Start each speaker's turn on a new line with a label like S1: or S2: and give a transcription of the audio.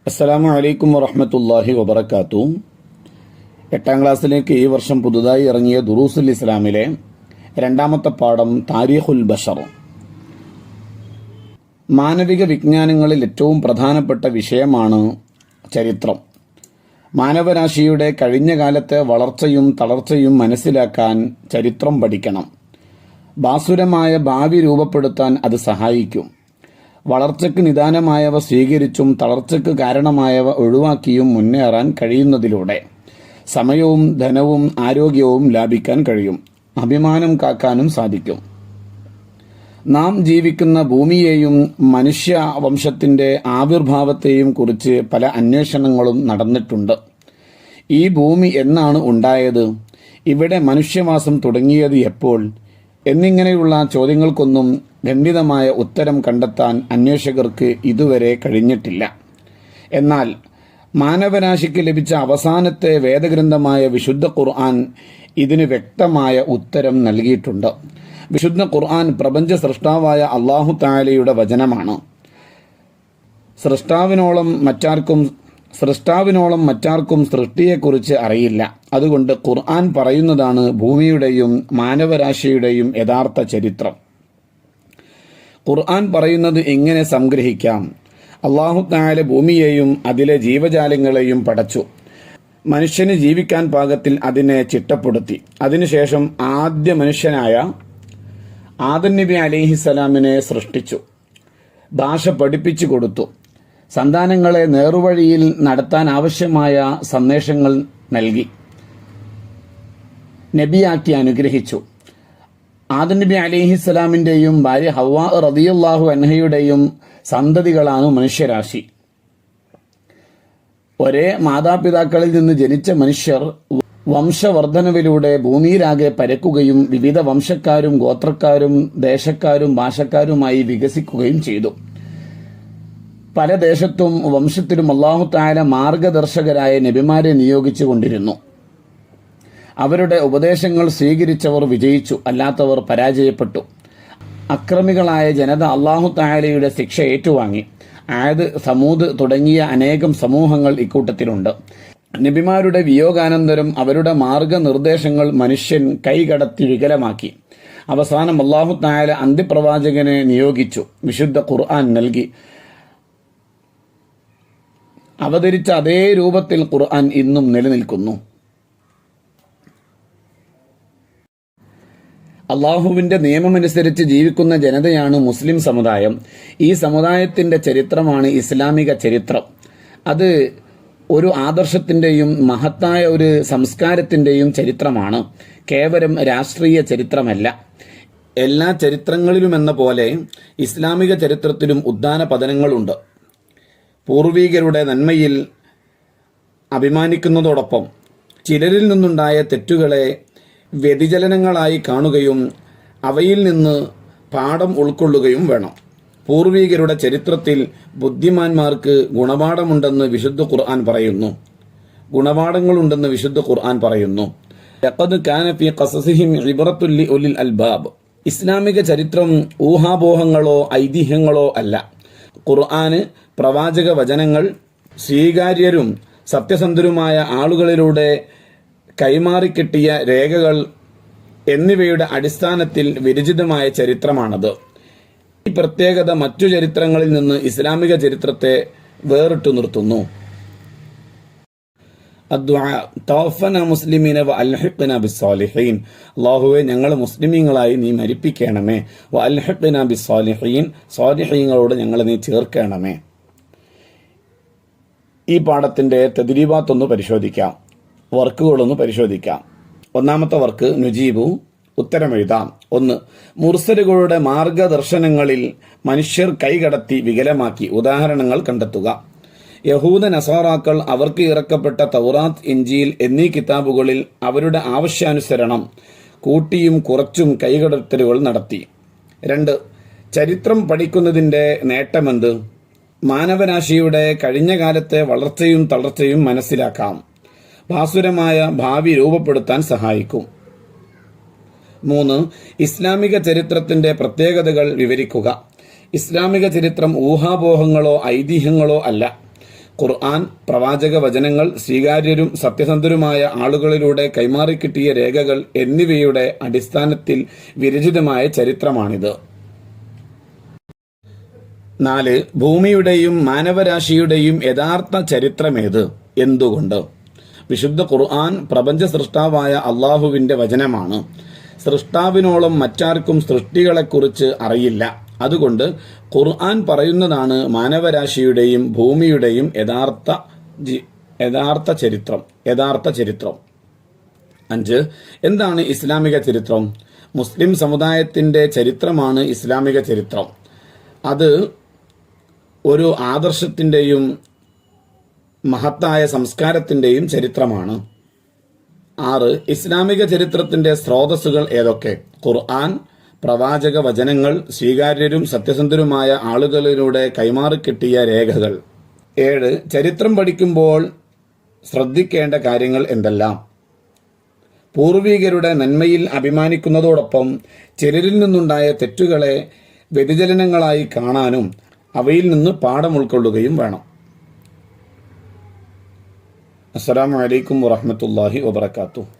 S1: അസ്സലാമു അലൈക്കും വറഹ്മത്തുള്ളാഹി വബറകാതുഹു. 8ാം ക്ലാസ്സിലേക്ക് ഈ വർഷം പുതുതായി ഇറങ്ങിയ ദുറൂസുൽ ഇസ്ലാമിലെ രണ്ടാമത്തെ പാഠം താരീഖുൽ ബശർ. മാനവിക വിജ്ഞാനങ്ങളിൽ ഏറ്റവും പ്രധാനപ്പെട്ട വിഷയമാണ് ചരിത്രം. മാനവരാശിയുടെ കഴിഞ്ഞ കാലത്തെ വളർച്ചയും തളർച്ചയും മനസ്സിലാക്കാൻ ചരിത്രം പഠിക്കണം. ഭാസുരമായ ഭാവി രൂപപ്പെടുത്താൻ അത് സഹായിക്കും. വളർച്ചയ്ക്ക് നിദാനമായവ സ്വീകരിച്ചും തളർച്ചയ്ക്ക് കാരണമായവ ഒഴിവാക്കിയും മുന്നേറാൻ കഴിയുന്നതിലൂടെ സമയവും ധനവും ആരോഗ്യവും ലാഭിക്കാൻ കഴിയും. അഭിമാനം കാക്കാനും സാധിക്കും. നാം ജീവിക്കുന്ന ഭൂമിയെയും മനുഷ്യ വംശത്തിന്റെ ആവിർഭാവത്തെയും കുറിച്ച് പല അന്വേഷണങ്ങളും നടന്നിട്ടുണ്ട്. ഈ ഭൂമി എന്നാണ് ഉണ്ടായത്, ഇവിടെ മനുഷ്യവാസം തുടങ്ങിയത് എപ്പോൾ എന്നിങ്ങനെയുള്ള ചോദ്യങ്ങൾക്കൊന്നും ഖണ്ഡിതമായ ഉത്തരം കണ്ടെത്താൻ അന്വേഷകർക്ക് ഇതുവരെ കഴിഞ്ഞിട്ടില്ല. എന്നാൽ മാനവരാശിക്ക് ലഭിച്ച അവസാനത്തെ വേദഗ്രന്ഥമായ വിശുദ്ധ ഖുർആൻ ഇതിന് വ്യക്തമായ ഉത്തരം നൽകിയിട്ടുണ്ട്. വിശുദ്ധ ഖുർആൻ പ്രപഞ്ച സൃഷ്ടാവായ അല്ലാഹു തആലയുടെ വചനമാണ്. സൃഷ്ടാവിനോളം മറ്റാർക്കും സൃഷ്ടിയെക്കുറിച്ച് അറിയില്ല. അതുകൊണ്ട് ഖുർആൻ പറയുന്നതാണ് ഭൂമിയുടെയും മാനവരാശിയുടെയും യഥാർത്ഥ ചരിത്രം. ഖുർആൻ പറയുന്നത് ഇങ്ങനെ സംഗ്രഹിക്കാം: അല്ലാഹു തആല ഭൂമിയെയും അതിലെ ജീവജാലങ്ങളെയും പടച്ചു. മനുഷ്യന് ജീവിക്കാൻ പാകത്തിൽ അതിനെ ചിട്ടപ്പെടുത്തി. അതിനുശേഷം ആദ്യ മനുഷ്യനായ ആദം നബി അലൈഹിസ്സലാമിനെ സൃഷ്ടിച്ചു. ഭാഷ പഠിപ്പിച്ചു കൊടുത്തു. സന്താനങ്ങളെ നേർവഴിയിൽ നടത്താൻ ആവശ്യമായ സന്ദേശങ്ങൾ നൽകി. നബിയാക്കി അനുഗ്രഹിച്ചു. ആദം നബി അലൈഹിസ്സലാമിന്റെയും ഭാര്യ ഹവ്വാ റളിയല്ലാഹു അൻഹയുടെയും സന്തതികളാണ് മനുഷ്യരാശി. ഒരേ മാതാപിതാക്കളിൽ നിന്ന് ജനിച്ച മനുഷ്യർ വംശവർദ്ധനവിലൂടെ ഭൂമിയിലാകെ പരക്കുകയും വിവിധ വംശക്കാരും ഗോത്രക്കാരും ദേശക്കാരും ഭാഷക്കാരുമായി വികസിക്കുകയും ചെയ്തു. പല ദേശത്തും വംശത്തിലും അല്ലാഹു തആല മാർഗദർശകരായ നബിമാരെ നിയോഗിച്ചു കൊണ്ടിരുന്നു. അവരുടെ ഉപദേശങ്ങൾ സ്വീകരിച്ചവർ വിജയിച്ചു, അല്ലാത്തവർ പരാജയപ്പെട്ടു. അക്രമികളായ ജനത അല്ലാഹു തആലയുടെ ശിക്ഷ ഏറ്റുവാങ്ങി. ആദ്, സമൂദ് തുടങ്ങിയ അനേകം സമൂഹങ്ങൾ ഇക്കൂട്ടത്തിലുണ്ട്. നബിമാരുടെ വിയോഗാനന്തരം അവരുടെ മാർഗനിർദ്ദേശങ്ങൾ മനുഷ്യൻ കൈകടത്തി വികലമാക്കി. അവസാനം അല്ലാഹു തആല അന്ത്യപ്രവാചകനെ നിയോഗിച്ചു. വിശുദ്ധ ഖുർആൻ നൽകി. അവതരിച്ച അതേ രൂപത്തിൽ ഖുർആൻ ഇന്നും നിലനിൽക്കുന്നു. അള്ളാഹുവിന്റെ നിയമമനുസരിച്ച് ജീവിക്കുന്ന ജനതയാണ് മുസ്ലിം സമുദായം. ഈ സമുദായത്തിന്റെ ചരിത്രമാണ് ഇസ്ലാമിക ചരിത്രം. അത് ഒരു ആദർശത്തിന്റെയും മഹത്തായ ഒരു സംസ്കാരത്തിന്റെയും ചരിത്രമാണ്, കേവലം രാഷ്ട്രീയ ചരിത്രമല്ല. എല്ലാ ചരിത്രങ്ങളിലുമെന്ന പോലെ ഇസ്ലാമിക ചരിത്രത്തിലും ഉത്ഥാന പതനങ്ങളുണ്ട്. പൂർവികരുടെ നന്മയിൽ അഭിമാനിക്കുന്നതോടൊപ്പം ചിലരിൽ നിന്നുണ്ടായ തെറ്റുകളെ വ്യതിചലനങ്ങളായി കാണുകയും അവയിൽ നിന്ന് പാഠം ഉൾക്കൊള്ളുകയും വേണം. പൂർവികരുടെ ചരിത്രത്തിൽ ബുദ്ധിമാന്മാർക്ക് ഗുണപാഠമുണ്ടെന്ന് വിശുദ്ധ ഖുർആൻ പറയുന്നു. ലഖദ് കാന ഫീ ഖസസിഹിം ഇബ്റത്തുൻ ലിഉലിൽ അൽബാബ്. ഇസ്ലാമിക ചരിത്രം ഊഹാപോഹങ്ങളോ ഐതിഹ്യങ്ങളോ അല്ല. ഖുർആന് പ്രവാചക വചനങ്ങൾ സ്വീകാര്യരും സത്യസന്ധരുമായ ആളുകളിലൂടെ കൈമാറിക്കിട്ടിയ രേഖകൾ എന്നിവയുടെ അടിസ്ഥാനത്തിൽ വിരചിതമായ ചരിത്രമാണത്. ഈ പ്രത്യേകത മറ്റു ചരിത്രങ്ങളിൽ നിന്ന് ഇസ്ലാമിക ചരിത്രത്തെ വേറിട്ടു നിർത്തുന്നു. അല്ലാഹുവേ, ഞങ്ങൾ മുസ്ലിമീങ്ങളായി നീ മരിപ്പിക്കണമേ. വഅൽഹിഖ്നാ ബിസ്സാലിഹീൻ, സ്വാലിഹീങ്ങളോട് ഞങ്ങളെ നീ ചേർക്കണമേ. ഈ പാഠത്തിന്റെ തദ്രീബാത്തൊന്ന് പരിശോധിക്കാം, വർക്കുകളൊന്ന് പരിശോധിക്കാം. ഒന്നാമത്തെ വർക്ക് നുജീബു, ഉത്തരമെഴുതാം. 1. മുർസലുകളുടെ മാർഗദർശനങ്ങളിൽ മനുഷ്യർ കൈകടത്തി വികലമാക്കി. ഉദാഹരണങ്ങൾ കണ്ടെത്തുക. യഹൂദ നസാറാക്കൾ അവർക്ക് ഇറക്കപ്പെട്ട തൗറാത്ത്, ഇഞ്ചീൽ എന്നീ കിതാബുകളിൽ അവരുടെ ആവശ്യാനുസരണം കൂട്ടിയും കുറച്ചും കൈകടത്തലുകൾ നടത്തി. 2. ചരിത്രം പഠിക്കുന്നതിന്റെ നേട്ടമെന്ത്? മാനവരാശിയുടെ കഴിഞ്ഞ കാലത്തെ വളർച്ചയും തളർച്ചയും മനസ്സിലാക്കാം. ഭാസുരമായ ഭാവി രൂപപ്പെടുത്താൻ സഹായിക്കും. 3. ഇസ്ലാമിക ചരിത്രത്തിന്റെ പ്രത്യേകതകൾ വിവരിക്കുക. ഇസ്ലാമിക ചരിത്രം ഊഹാപോഹങ്ങളോ ഐതിഹ്യങ്ങളോ അല്ല. ഖുർആൻ, പ്രവാചക വചനങ്ങൾ, സ്വീകാര്യരും സത്യസന്ധരുമായ ആളുകളിലൂടെ കൈമാറിക്കിട്ടിയ രേഖകൾ എന്നിവയുടെ അടിസ്ഥാനത്തിൽ വിരചിതമായ ചരിത്രമാണിത്. 4. ഭൂമിയുടെയും മാനവരാശിയുടെയും യഥാർത്ഥ ചരിത്രമേത്? എന്തുകൊണ്ട്? വിശുദ്ധ ഖുർആൻ പ്രപഞ്ച സൃഷ്ടാവായ അള്ളാഹുവിന്റെ വചനമാണ്. സൃഷ്ടാവിനോളം മറ്റാർക്കും സൃഷ്ടികളെക്കുറിച്ച് അറിയില്ല. അതുകൊണ്ട് ഖുർആൻ പറയുന്നതാണ് മാനവരാശിയുടെയും ഭൂമിയുടെയും യഥാർത്ഥ ചരിത്രം. 5. എന്താണ് ഇസ്ലാമിക ചരിത്രം? മുസ്ലിം സമുദായത്തിന്റെ ചരിത്രമാണ് ഇസ്ലാമിക ചരിത്രം. അത് ഒരു ആദർശത്തിന്റെയും മഹത്തായ സംസ്കാരത്തിന്റെയും ചരിത്രമാണ്. 6. ഇസ്ലാമിക ചരിത്രത്തിന്റെ സ്രോതസ്സുകൾ ഏതൊക്കെ? ഖുർആൻ, പ്രവാചക വചനങ്ങൾ, സ്വീകാര്യരും സത്യസന്ധരുമായ ആളുകളിലൂടെ കൈമാറിക്കിട്ടിയ രേഖകൾ. 7. ചരിത്രം പഠിക്കുമ്പോൾ ശ്രദ്ധിക്കേണ്ട കാര്യങ്ങൾ എന്തെല്ലാം? പൂർവികരുടെ നന്മയിൽ അഭിമാനിക്കുന്നതോടൊപ്പം ചിലരിൽ നിന്നുണ്ടായ തെറ്റുകളെ വ്യതിചലനങ്ങളായി കാണാനും അവയിൽ നിന്ന് പാഠം ഉൾക്കൊള്ളുകയും വേണം. അസ്സലാമു അലൈക്കും വറഹ്മത്തുള്ളാഹി വബറകാതുഹു.